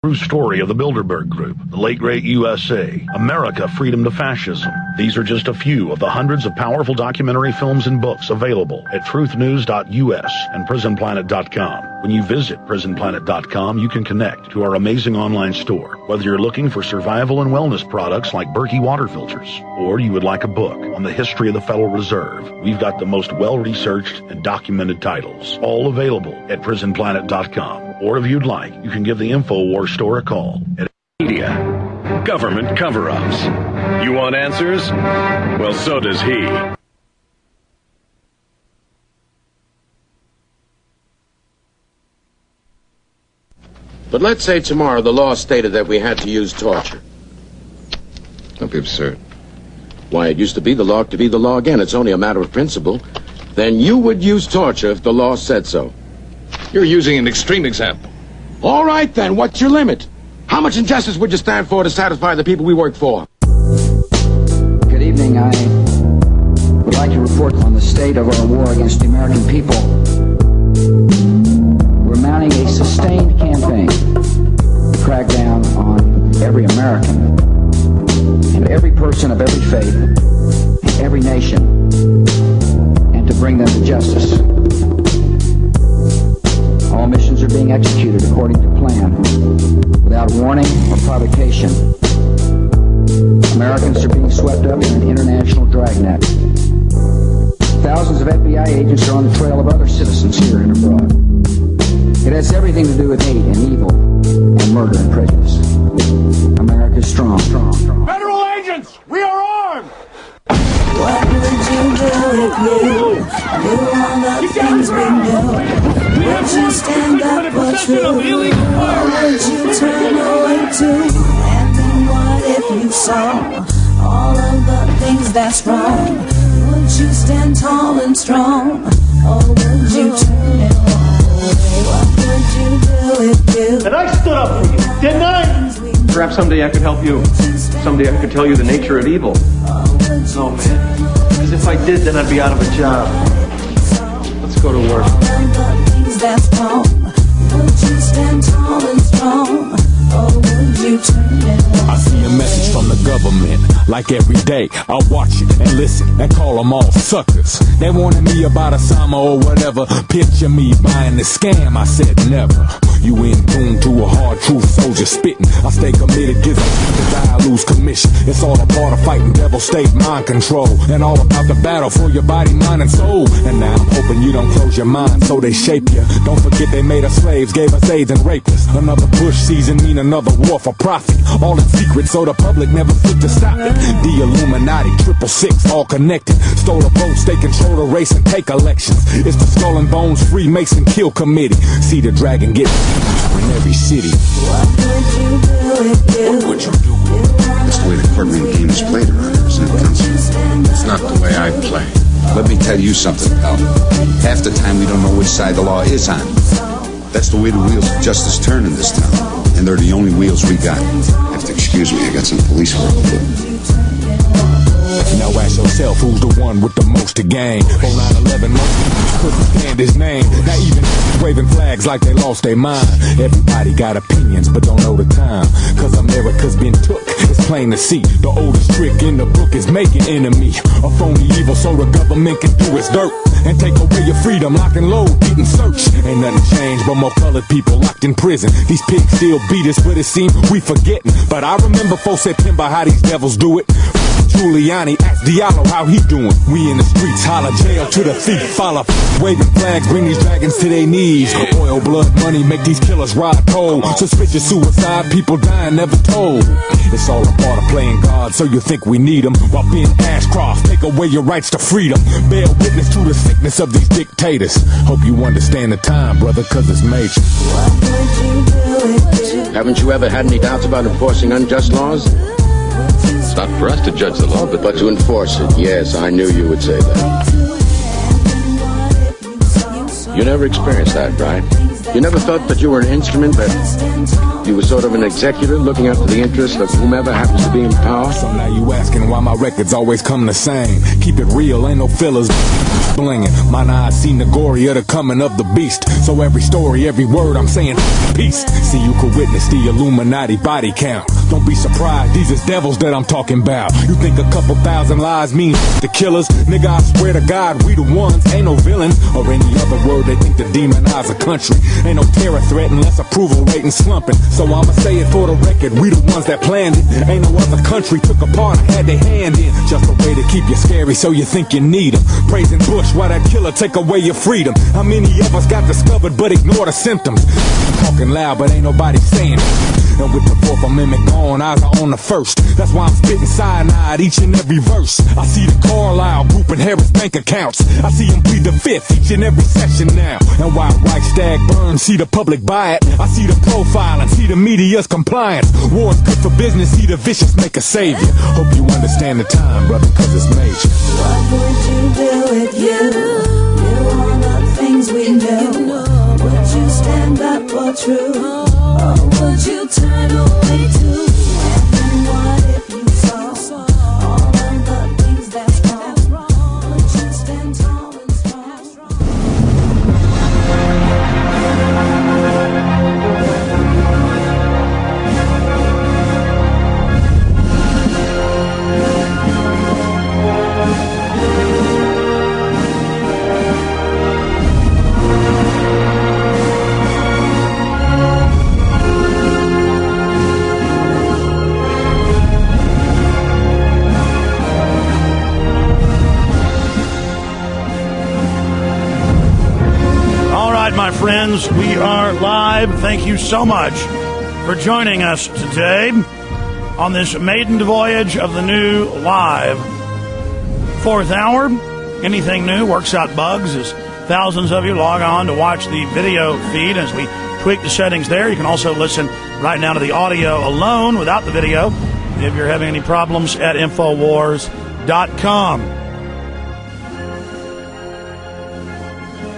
True story of the Bilderberg Group, the late great USA, America, Freedom to Fascism. These are just a few of the hundreds of powerful documentary films and books available at truthnews.us and prisonplanet.com. When you visit prisonplanet.com, you can connect to our amazing online store. Whether you're looking for survival and wellness products like Berkey water filters, or you would like a book on the history of the Federal Reserve, we've got the most well-researched and documented titles, all available at prisonplanet.com. Or if you'd like, you can give the InfoWars store a call at media, government cover-ups. You want answers? Well, so does he. But let's say tomorrow the law stated that we had to use torture. Don't be absurd. Why, it used to be the law to be the law again. It's only a matter of principle. Then you would use torture if the law said so. You're using an extreme example. All right, then. What's your limit? How much injustice would you stand for to satisfy the people we work for? Good evening. I would like to report on the state of our war against the American people. We're mounting a sustained campaign to crack down on every American and every person of every faith and every nation, and to bring them to justice. All missions are being executed according to plan, without warning or provocation. Americans are being swept up in an international dragnet. Thousands of FBI agents are on the trail of other citizens here and abroad. It has everything to do with hate and evil and murder and prejudice. America's strong. Federal agents, we are armed! What would you do if you knew all the things we know? Would you stand up for truth? Or would you turn away too? And then what if you saw all of the things that's wrong? Would you stand tall and strong? Or would you turn it away? What would you do if you... And I stood up for you, didn't I? Perhaps someday I could help you. Someday I could tell you the nature of evil. No, man. Because if I did, then I'd be out of a job. Let's go to work. That's wrong. Would you stand tall and strong? Or would you turn it around? I see a message from the government. Like every day, I watch it and listen and call them all suckers. They warning me about Osama or whatever. Picture me buying the scam. I said never. You in tune to a hard truth soldier spitting. I stay committed, cause I lose commission. It's all a part of fighting devil state mind control, and all about the battle for your body, mind, and soul. And now I'm hoping you don't close your mind so they shape you. Don't forget they made us slaves, gave us AIDS and raped us. Another Bush season mean another war for profit. All in secret so the public never fit to stop it. The Illuminati, 666, all connected. Stole a vote, they control the race and take elections. It's the Skull and Bones Freemason Kill Committee. See the dragon get in every city. What would you do if you... What would you do? That's the way the courtroom game is played around here, isn't it, Counsel? It's not the way I play. Let me tell you something, pal. Half the time we don't know which side the law is on. That's the way the wheels of justice turn in this town. And they're the only wheels we got. You have to excuse me, I got some police work to do. Now ask yourself, who's the one with the most to gain? On 9/11, most couldn't stand his name. Now even waving flags like they lost their mind. Everybody got opinions, but don't know the time. Cause America's been took, it's plain to see. The oldest trick in the book is making enemy. A phony evil so the government can do its dirt and take away your freedom, lock and load, beat and search. Ain't nothing changed but more colored people locked in prison. These pigs still beat us, but it seems we forgetting. But I remember 4 September how these devils do it. Giuliani, ask Diallo how he doing. We in the streets, holler jail to the thief, follow. Waving flags, bring these dragons to their knees. Oil, blood, money, make these killers ride cold. Suspicious suicide, people dying, never told. It's all a part of playing God, so you think we need them. While Ben Ashcroft, take away your rights to freedom. Bear witness to the sickness of these dictators. Hope you understand the time, brother, cause it's major. What would you do if you... Haven't you ever had any doubts about enforcing unjust laws? It's not for us to judge the law, But to enforce it, yes, I knew you would say that. You never experienced that, right? You never felt that you were an instrument, that you were sort of an executor looking after the interests of whomever happens to be in power? So now you asking why my records always come the same. Keep it real, ain't no fillers. blinging. Mine eyes seen the glory of the coming of the beast. So every story, every word I'm saying, peace. See, you could witness the Illuminati body count. Don't be surprised, these is devils that I'm talking about. You think a couple thousand lies mean the killers? Nigga, I swear to God, we the ones. Ain't no villains, or any other word they think to demonize a country. Ain't no terror threat unless approval rating slumping. So I'ma say it for the record, we the ones that planned it. Ain't no other country took a part or had their hand in. Just a way to keep you scary so you think you need them. Praising Bush while that killer take away your freedom. How many of us got discovered but ignore the symptoms? I'm talking loud but ain't nobody saying it. And with the Fourth Amendment gone, eyes are on the first. That's why I'm spitting cyanide each and every verse. I see the Carlisle group and Harris bank accounts. I see them plead the fifth each and every session now. And while Reichstag burns, see the public buy it. I see the profiling, see the media's compliance. War's good for business, see the vicious make a savior. Hope you understand the time, brother, cause it's major. What would you do if you knew all the things we knew? Would you stand up for truth? Or would you turn away too? And what if you saw all of the things that's wrong? Would you stand tall and strong? My friends, we are live. Thank you so much for joining us today on this maiden voyage of the new live fourth hour. Anything new works out bugs as thousands of you log on to watch the video feed as we tweak the settings there. You can also listen right now to the audio alone without the video if you're having any problems at Infowars.com.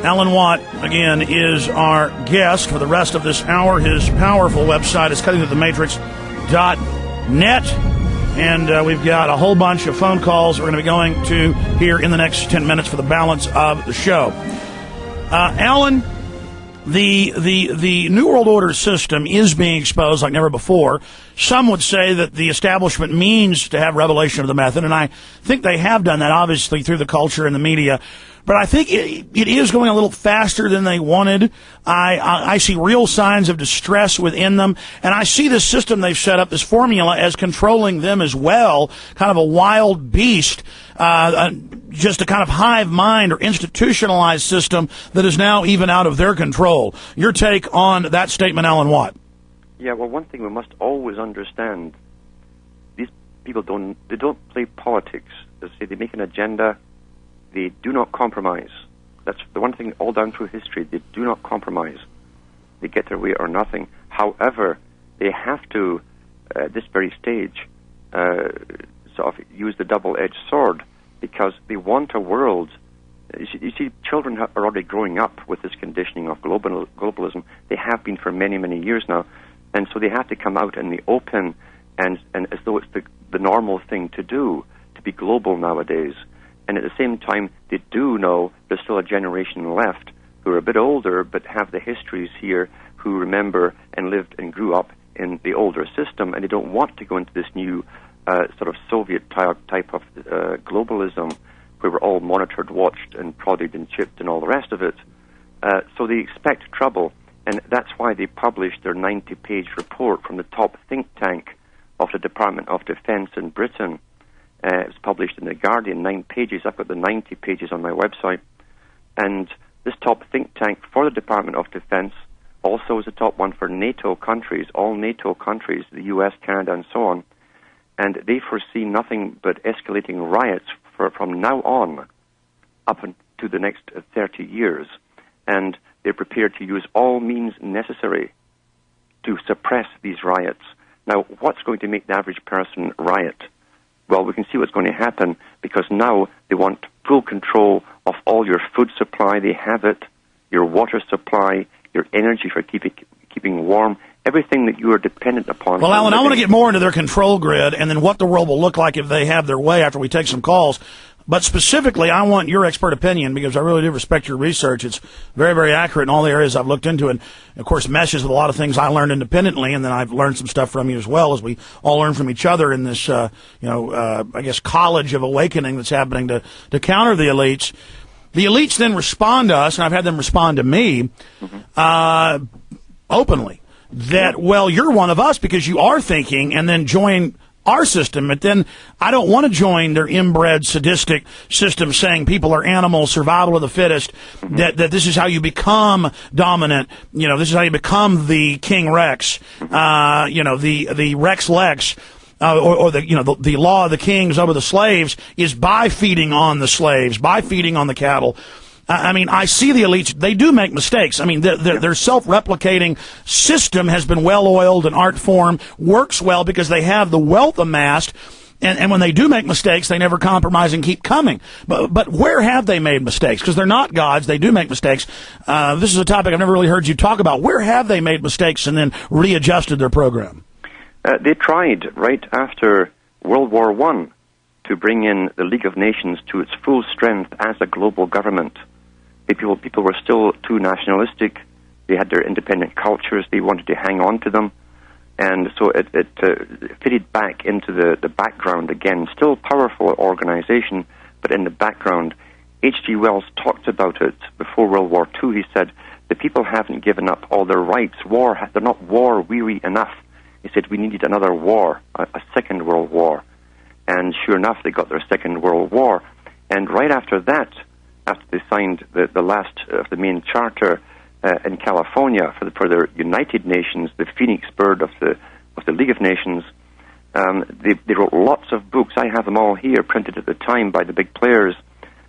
Alan Watt, again, is our guest for the rest of this hour. His powerful website is cuttingthroughthematrix.net. And we've got a whole bunch of phone calls we're going to be going to here in the next 10 minutes for the balance of the show. Alan, the New World Order system is being exposed like never before. Some would say that the establishment means to have revelation of the method, and I think they have done that, obviously, through the culture and the media. But I think it is going a little faster than they wanted. I see real signs of distress within them. And I see this system they've set up, this formula, as controlling them as well, kind of a wild beast, just a kind of hive mind or institutionalized system that is now even out of their control. Your take on that statement, Alan Watt? Yeah, well, one thing we must always understand, these people don't play politics. They make an agenda. They do not compromise. That's the one thing all down through history. They do not compromise. They get their way or nothing. However, they have to, at this very stage, sort of use the double-edged sword because they want a world. You see, children are already growing up with this conditioning of globalism. They have been for many, many years now. And so they have to come out in the open and as though it's the normal thing to do, to be global nowadays. And at the same time, they do know there's still a generation left who are a bit older but have the histories here, who remember and lived and grew up in the older system, and they don't want to go into this new sort of Soviet type of globalism where we're all monitored, watched, and prodded and chipped and all the rest of it. So they expect trouble, and that's why they published their 90-page report from the top think tank of the Department of Defense in Britain. It was published in The Guardian, 9 pages. I've got the 90 pages on my website. And this top think tank for the Department of Defense also is the top one for NATO countries, all NATO countries, the US, Canada, and so on. And they foresee nothing but escalating riots from now on up to the next 30 years. And they're prepared to use all means necessary to suppress these riots. Now, what's going to make the average person riot? Well, we can see what's going to happen because now they want full control of all your food supply. They have it, your water supply, your energy for keeping warm, everything that you are dependent upon. Well, Alan, I want to get more into their control grid and then what the world will look like if they have their way after we take some calls. But specifically, I want your expert opinion because I really do respect your research. It's very, very accurate in all the areas I've looked into, and of course meshes with a lot of things I learned independently, and then I've learned some stuff from you as well, as we all learn from each other in this, I guess, college of awakening that's happening to counter the elites. The elites then respond to us, and I've had them respond to me openly that, well, you're one of us because you are thinking, and then join our system. But then I don't want to join their inbred sadistic system saying people are animals, survival of the fittest, that this is how you become dominant. This is how you become the King Rex, the Rex Lex. Or the law of the kings over the slaves is by feeding on the slaves, by feeding on the cattle. I mean, I see the elites, they do make mistakes. I mean, their self-replicating system has been well-oiled and art form, works well because they have the wealth amassed, and when they do make mistakes, they never compromise and keep coming. But where have they made mistakes? Because they're not gods, they do make mistakes. This is a topic I've never really heard you talk about. Where have they made mistakes and then readjusted their program? They tried right after World War I to bring in the League of Nations to its full strength as a global government. People were still too nationalistic. They had their independent cultures. They wanted to hang on to them. And so it fitted back into the background again. Still powerful organization, but in the background. H.G. Wells talked about it before World War II. He said, the people haven't given up all their rights. They're not war-weary enough. He said, we needed another war, a second world war. And sure enough, they got their second world war. And right after that, after they signed the last of the main charter in California for the United Nations, the phoenix bird of the League of Nations, they wrote lots of books. I have them all here, printed at the time by the big players,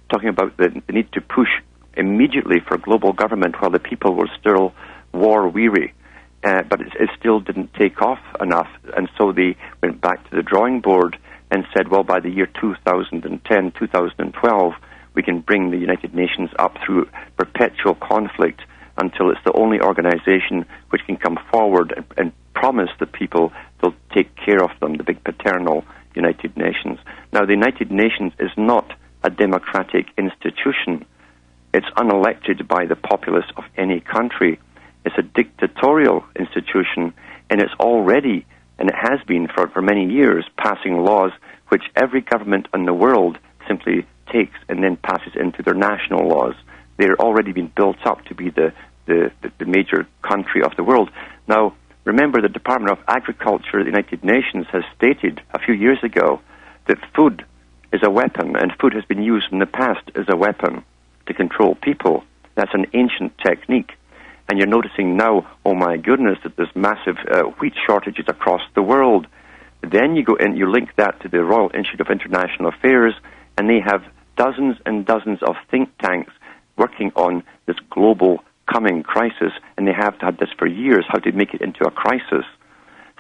talking about the need to push immediately for global government while the people were still war-weary. But it still didn't take off enough, and so they went back to the drawing board and said, well, by the year 2010, 2012, we can bring the United Nations up through perpetual conflict until it's the only organization which can come forward and promise the people they'll take care of them, the big paternal United Nations. Now, the United Nations is not a democratic institution. It's unelected by the populace of any country. It's a dictatorial institution, and it's already, and it has been for many years, passing laws which every government in the world simply takes and then passes into their national laws. They're already been built up to be the major country of the world. Now, remember, the Department of Agriculture of the United Nations has stated a few years ago that food is a weapon, and food has been used in the past as a weapon to control people. That's an ancient technique. And you're noticing now, oh my goodness, that there's massive wheat shortages across the world. Then you go and you link that to the Royal Institute of International Affairs, and they have dozens and dozens of think tanks working on this global coming crisis, and they have had this for years, how to make it into a crisis.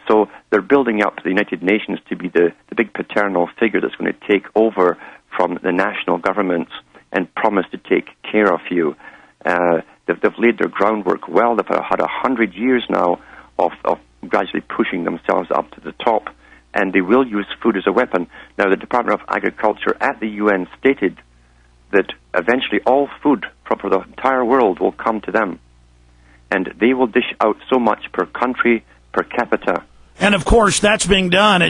So they're building up the United Nations to be the big paternal figure that's going to take over from the national governments and promise to take care of you. They've laid their groundwork well. They've had 100 years now of gradually pushing themselves up to the top, and they will use food as a weapon. Now, the Department of Agriculture at the UN stated that eventually all food for the entire world will come to them, and they will dish out so much per country, per capita. And, of course, that's being done,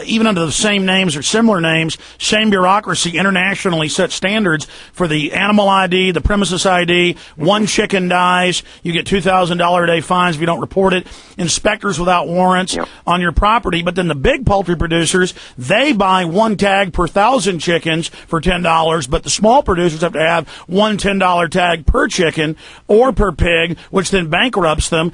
even under the same names or similar names, same bureaucracy, internationally set standards for the animal ID, the premises ID. One chicken dies, you get $2,000 a day fines if you don't report it. Inspectors without warrants on your property. But then the big poultry producers, they buy one tag per 1,000 chickens for $10, but the small producers have to have one $10 tag per chicken or per pig, which then bankrupts them.